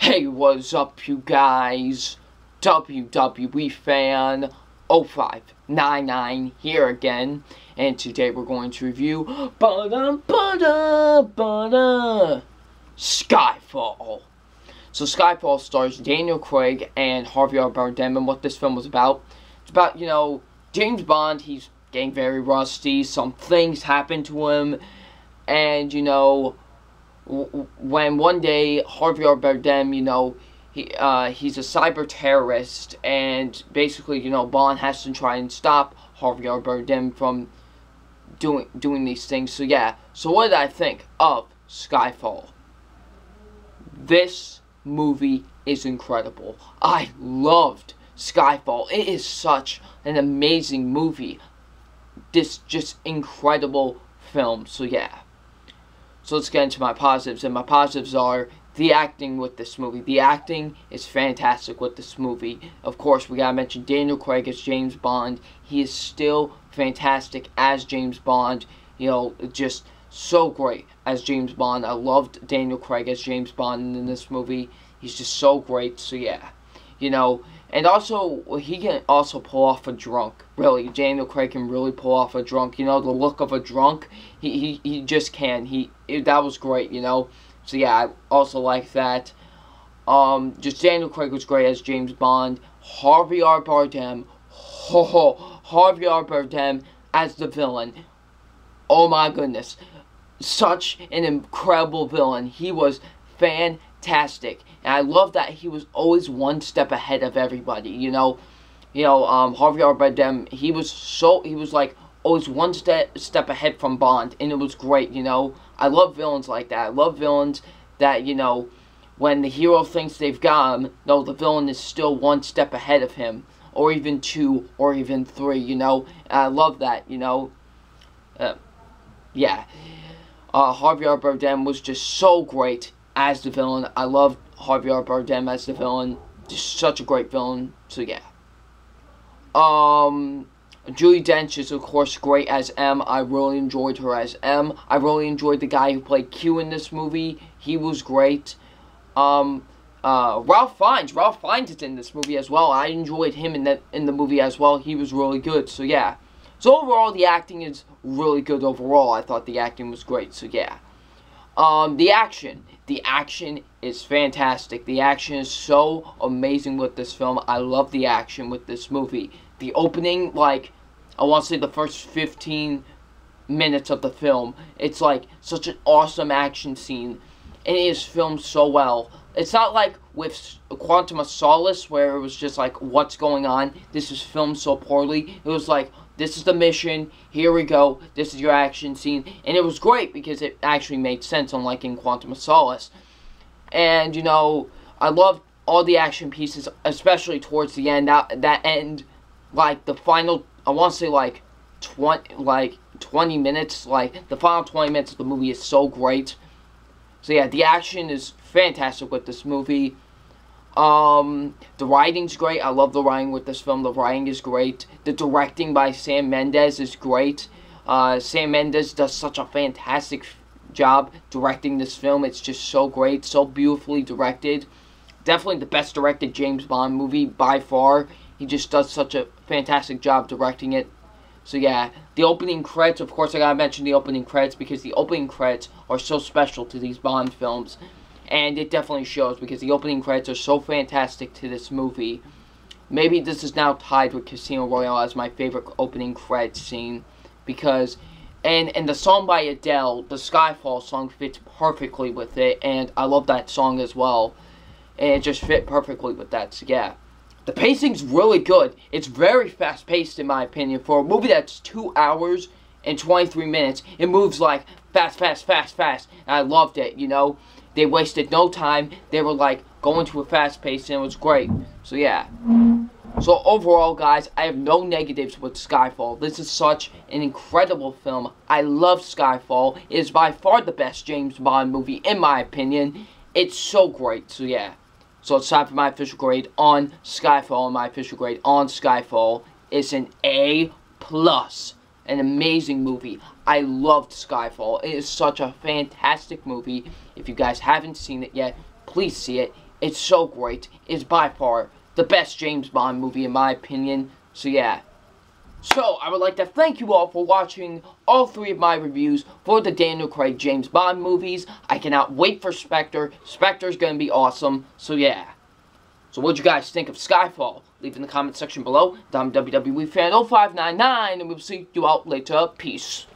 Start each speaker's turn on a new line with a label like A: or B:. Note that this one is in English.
A: Hey, what's up, you guys? WWE fan 0599 here again, and today we're going to review Skyfall. So Skyfall stars Daniel Craig and Harvey R. Bardem, and what this film was about. It's about, James Bond. He's getting very rusty. Some things happen to him, and when one day Harvey R. Bardem, he's a cyber terrorist, and basically, Bond has to try and stop Harvey R. Bardem from doing these things. So yeah. So what did I think of Skyfall? This movie is incredible. I loved Skyfall. It is such an amazing movie. This just incredible film. So yeah. So let's get into my positives, and my positives are the acting with this movie. The acting is fantastic with this movie. Of course, we gotta mention Daniel Craig as James Bond. He is still fantastic as James Bond. Just so great as James Bond. I loved Daniel Craig as James Bond in this movie. He's just so great. So yeah, and also, he can also pull off a drunk. Really, Daniel Craig can really pull off a drunk. The look of a drunk. He just can. That was great, So yeah, I also like that. Just Daniel Craig was great as James Bond. Harvey R. Bardem. Harvey R. Bardem as the villain. Oh my goodness. Such an incredible villain. He was fantastic, and I love that he was always one step ahead of everybody. Harvey R. Bardem, he was like always one step ahead from Bond, and it was great. I love villains like that. I love villains that when the hero thinks they've got him, no, the villain is still one step ahead of him, or even two, or even three. And I love that. Yeah. Harvey R. Bardem was just so great as the villain. I love Harvey R. Bardem as the villain. Just such a great villain. So yeah. Judi Dench is of course great as M. I really enjoyed her as M. I really enjoyed the guy who played Q in this movie. He was great. Ralph Fiennes is in this movie as well. I enjoyed him in the movie as well. He was really good. So yeah. So overall, the acting is really good overall. I thought the acting was great. So yeah. The action. The action is fantastic. The action is so amazing with this film. I love the action with this movie. The opening, I want to say the first 15 minutes of the film, it's like such an awesome action scene. And it is filmed so well. It's not like with Quantum of Solace where it was just like, what's going on? This is filmed so poorly. It was like, this is the mission, here we go, this is your action scene. And it was great because it actually made sense, unlike in Quantum of Solace. And, I loved all the action pieces, especially towards the end. That end, the final, I want to say 20 minutes, the final 20 minutes of the movie is so great. So yeah, the action is fantastic with this movie. The writing's great. I love the writing with this film. The writing is great. The directing by Sam Mendes is great. Sam Mendes does such a fantastic job directing this film. It's just so great. So beautifully directed. Definitely the best directed James Bond movie by far. He just does such a fantastic job directing it. So yeah, the opening credits, of course I gotta mention the opening credits because the opening credits are so special to these Bond films. And it definitely shows because the opening credits are so fantastic to this movie. Maybe this is now tied with Casino Royale as my favorite opening credits scene. Because, and the song by Adele, the Skyfall song, fits perfectly with it. And I love that song as well. And it just fit perfectly with that, so yeah. The pacing's really good. It's very fast-paced in my opinion. For a movie that's 2 hours and 23 minutes, it moves like fast. And I loved it, They wasted no time. They were going to a fast pace, and it was great. So yeah. So overall, guys, I have no negatives with Skyfall. This is such an incredible film. I love Skyfall. It is by far the best James Bond movie in my opinion. It's so great. So yeah. So it's time for my official grade on Skyfall. And my official grade on Skyfall is an A+. An amazing movie. I loved Skyfall. It is such a fantastic movie. If you guys haven't seen it yet, please see it. It's so great. It's by far the best James Bond movie in my opinion. So yeah. So, I would like to thank you all for watching all 3 of my reviews for the Daniel Craig James Bond movies. I cannot wait for Spectre. Spectre's gonna be awesome. So yeah. So what do you guys think of Skyfall? Leave in the comment section below. I'm WWE Fan 0599 and we'll see you out later. Peace.